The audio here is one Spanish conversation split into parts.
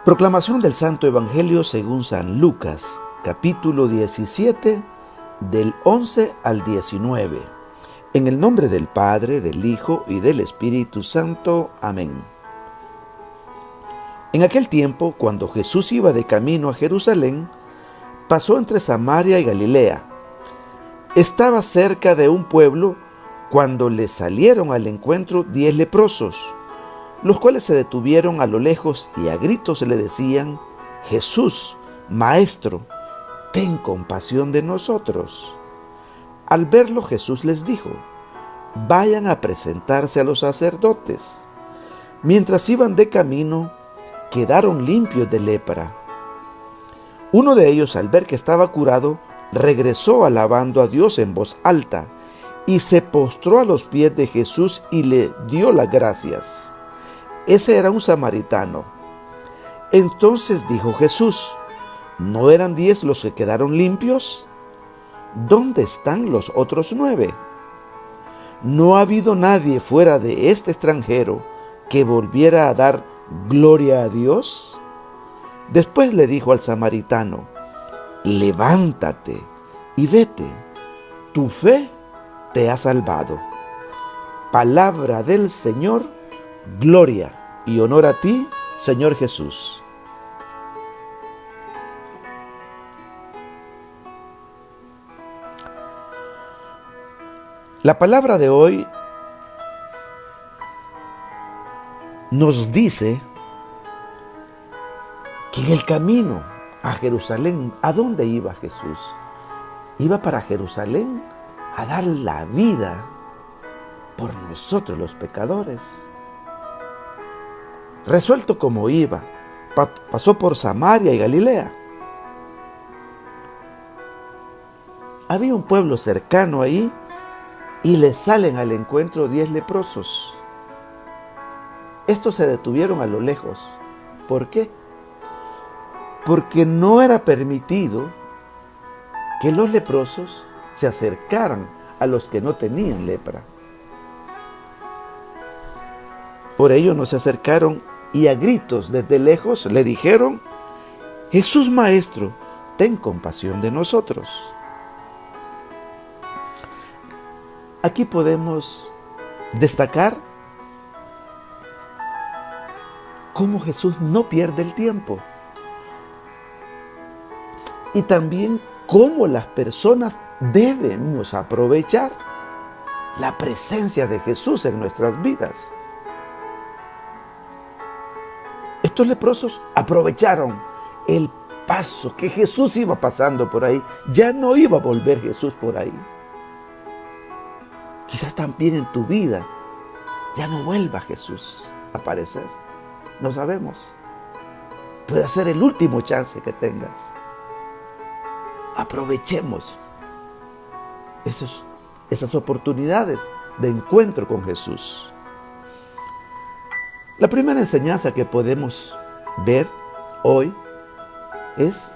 Proclamación del Santo Evangelio según San Lucas, capítulo 17, del 11 al 19. En el nombre del Padre, del Hijo y del Espíritu Santo. Amén. En aquel tiempo, cuando Jesús iba de camino a Jerusalén, pasó entre Samaria y Galilea. Estaba cerca de un pueblo cuando le salieron al encuentro 10 leprosos, los cuales se detuvieron a lo lejos y a gritos le decían: Jesús, Maestro, ten compasión de nosotros. Al verlo, Jesús les dijo: vayan a presentarse a los sacerdotes. Mientras iban de camino, quedaron limpios de lepra. Uno de ellos, al ver que estaba curado, regresó alabando a Dios en voz alta y se postró a los pies de Jesús y le dio las gracias. Ese era un samaritano. Entonces dijo Jesús: ¿no eran 10 los que quedaron limpios? ¿Dónde están los otros 9? ¿No ha habido nadie fuera de este extranjero que volviera a dar gloria a Dios? Después le dijo al samaritano: levántate y vete, tu fe te ha salvado. Palabra del Señor. Gloria y honor a ti, Señor Jesús. La palabra de hoy nos dice que en el camino a Jerusalén, ¿a dónde iba Jesús? Iba para Jerusalén a dar la vida por nosotros los pecadores. Resuelto como iba, pasó por Samaria y Galilea. Había un pueblo cercano ahí y le salen al encuentro 10 leprosos. Estos se detuvieron a lo lejos. ¿Por qué? Porque no era permitido que los leprosos se acercaran a los que no tenían lepra. Por ello no se acercaron y a gritos desde lejos le dijeron: Jesús, Maestro, ten compasión de nosotros. Aquí podemos destacar cómo Jesús no pierde el tiempo y también cómo las personas debemos aprovechar la presencia de Jesús en nuestras vidas. Estos leprosos aprovecharon el paso que Jesús iba pasando por ahí. Ya no iba a volver Jesús por ahí. Quizás también en tu vida ya no vuelva Jesús a aparecer. No sabemos. Puede ser el último chance que tengas. Aprovechemos esas oportunidades de encuentro con Jesús. La primera enseñanza que podemos ver hoy es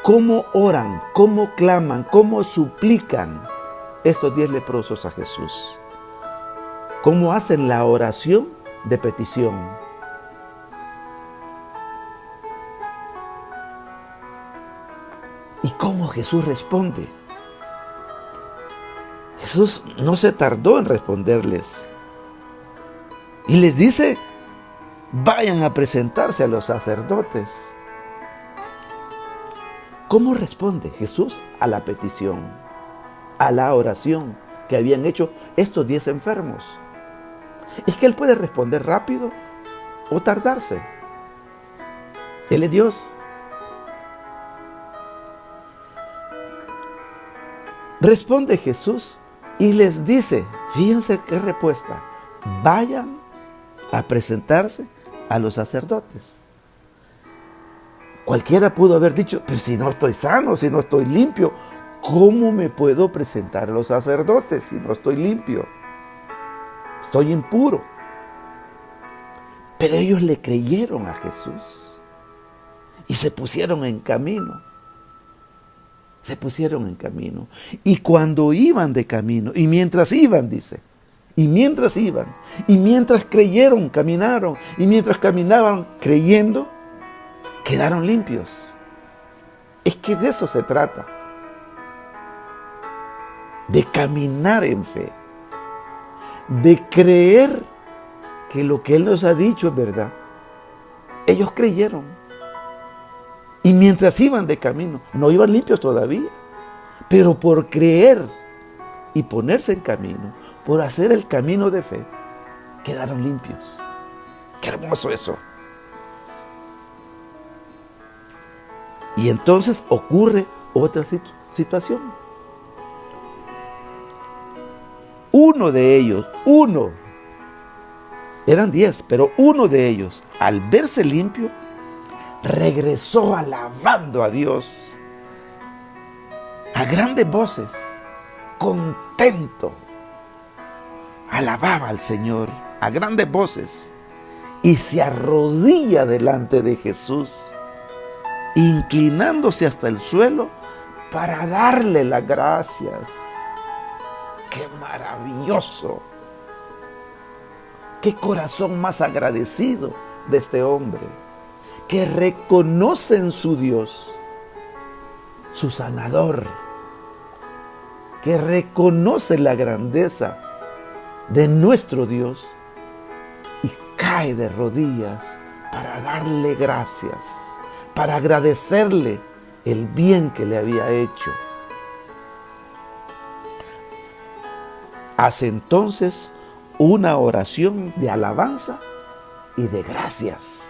cómo oran, cómo claman, cómo suplican estos 10 leprosos a Jesús. Cómo hacen la oración de petición. Y cómo Jesús responde. Jesús no se tardó en responderles. Y les dice: vayan a presentarse a los sacerdotes. ¿Cómo responde Jesús a la petición, a la oración que habían hecho estos 10 enfermos? Es que Él puede responder rápido o tardarse. Él es Dios. Responde Jesús y les dice, fíjense qué respuesta: vayan a presentarse a los sacerdotes. Cualquiera pudo haber dicho: pero si no estoy sano, si no estoy limpio, ¿cómo me puedo presentar a los sacerdotes si no estoy limpio? Estoy impuro. Pero ellos le creyeron a Jesús y se pusieron en camino. Se pusieron en camino. Y cuando iban de camino, y mientras iban, dice, Y mientras iban, y mientras creyeron, caminaron, y mientras caminaban creyendo, quedaron limpios. Es que de eso se trata. De caminar en fe. De creer que lo que Él nos ha dicho es verdad. Ellos creyeron. Y mientras iban de camino, no iban limpios todavía, pero por creer y ponerse en camino, por hacer el camino de fe, quedaron limpios. ¡Qué hermoso eso! Y entonces ocurre otra situación. Uno de ellos, eran 10, pero uno de ellos, al verse limpio, regresó alabando a Dios a grandes voces, contento. Alababa al Señor a grandes voces y se arrodilla delante de Jesús, inclinándose hasta el suelo para darle las gracias. ¡Qué maravilloso! ¡Qué corazón más agradecido de este hombre! Que reconoce en su Dios, su sanador, que reconoce la grandeza de nuestro Dios y cae de rodillas para darle gracias, para agradecerle el bien que le había hecho. Hace entonces una oración de alabanza y de gracias.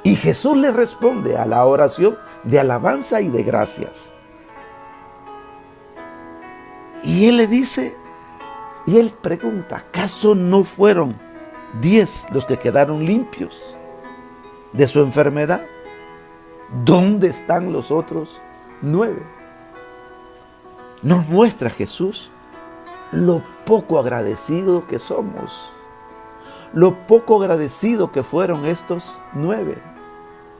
Y Jesús le responde a la oración de alabanza y de gracias. Y Él le dice, y Él pregunta, ¿acaso no fueron 10 los que quedaron limpios de su enfermedad? ¿Dónde están los otros 9? Nos muestra Jesús lo poco agradecido que somos, lo poco agradecido que fueron estos 9.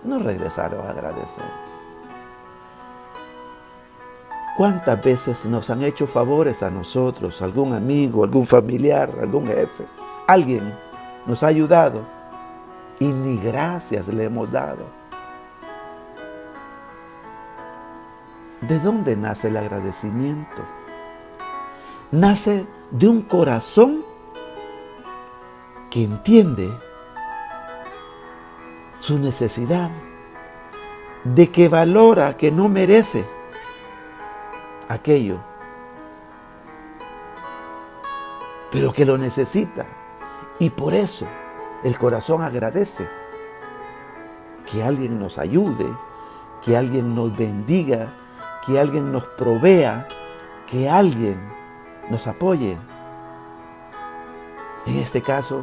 No regresaron a agradecer. ¿Cuántas veces nos han hecho favores a nosotros, algún amigo, algún familiar, algún jefe? Alguien nos ha ayudado y ni gracias le hemos dado. ¿De dónde nace el agradecimiento? Nace de un corazón que entiende su necesidad, de que valora que no merece aquello, pero que lo necesita. Y por eso el corazón agradece que alguien nos ayude, que alguien nos bendiga, que alguien nos provea, que alguien nos apoye. En este caso,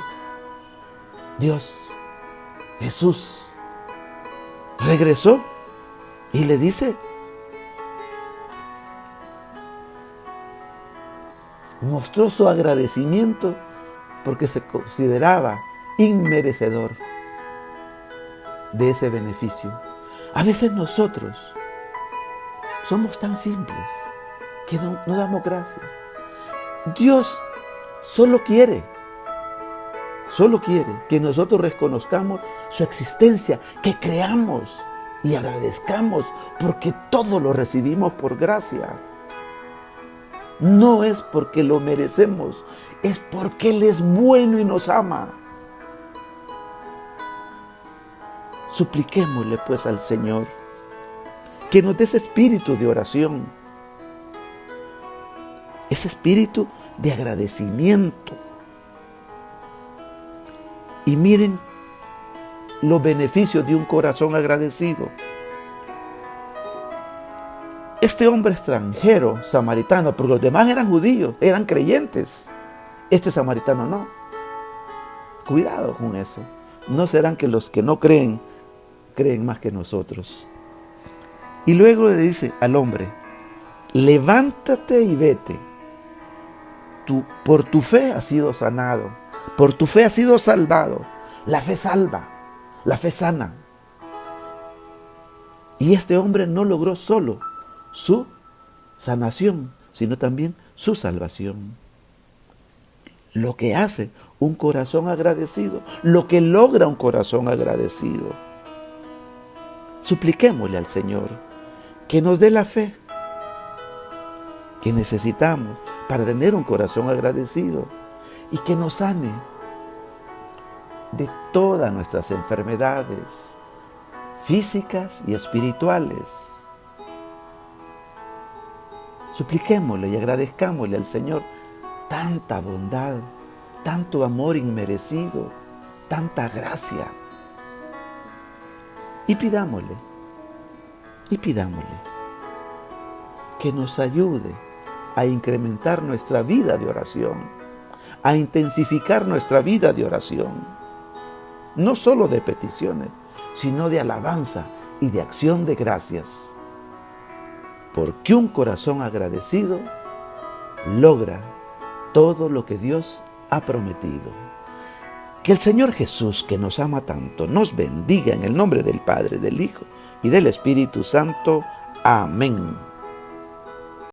Dios, Jesús, regresó y le dice, mostró su agradecimiento porque se consideraba inmerecedor de ese beneficio. A veces nosotros somos tan simples que no damos gracias. Dios solo quiere que nosotros reconozcamos su existencia, que creamos y agradezcamos, porque todo lo recibimos por gracia. No es porque lo merecemos, es porque Él es bueno y nos ama. Supliquémosle pues al Señor que nos dé ese espíritu de oración, ese espíritu de agradecimiento. Y miren los beneficios de un corazón agradecido. Este hombre extranjero, samaritano, porque los demás eran judíos, eran creyentes. Este samaritano no. Cuidado con eso. No serán que los que no creen más que nosotros. Y luego le dice al hombre, levántate y vete. Por tu fe has sido sanado. Por tu fe has sido salvado. La fe salva. La fe sana. Y este hombre no logró solo su sanación, sino también su salvación. Lo que hace un corazón agradecido, lo que logra un corazón agradecido. Supliquémosle al Señor que nos dé la fe que necesitamos para tener un corazón agradecido y que nos sane de todas nuestras enfermedades físicas y espirituales. Supliquémosle y agradezcámosle al Señor tanta bondad, tanto amor inmerecido, tanta gracia. Y pidámosle que nos ayude a incrementar nuestra vida de oración, a intensificar nuestra vida de oración, no solo de peticiones, sino de alabanza y de acción de gracias, porque un corazón agradecido logra todo lo que Dios ha prometido. Que el Señor Jesús, que nos ama tanto, nos bendiga en el nombre del Padre, del Hijo y del Espíritu Santo. Amén.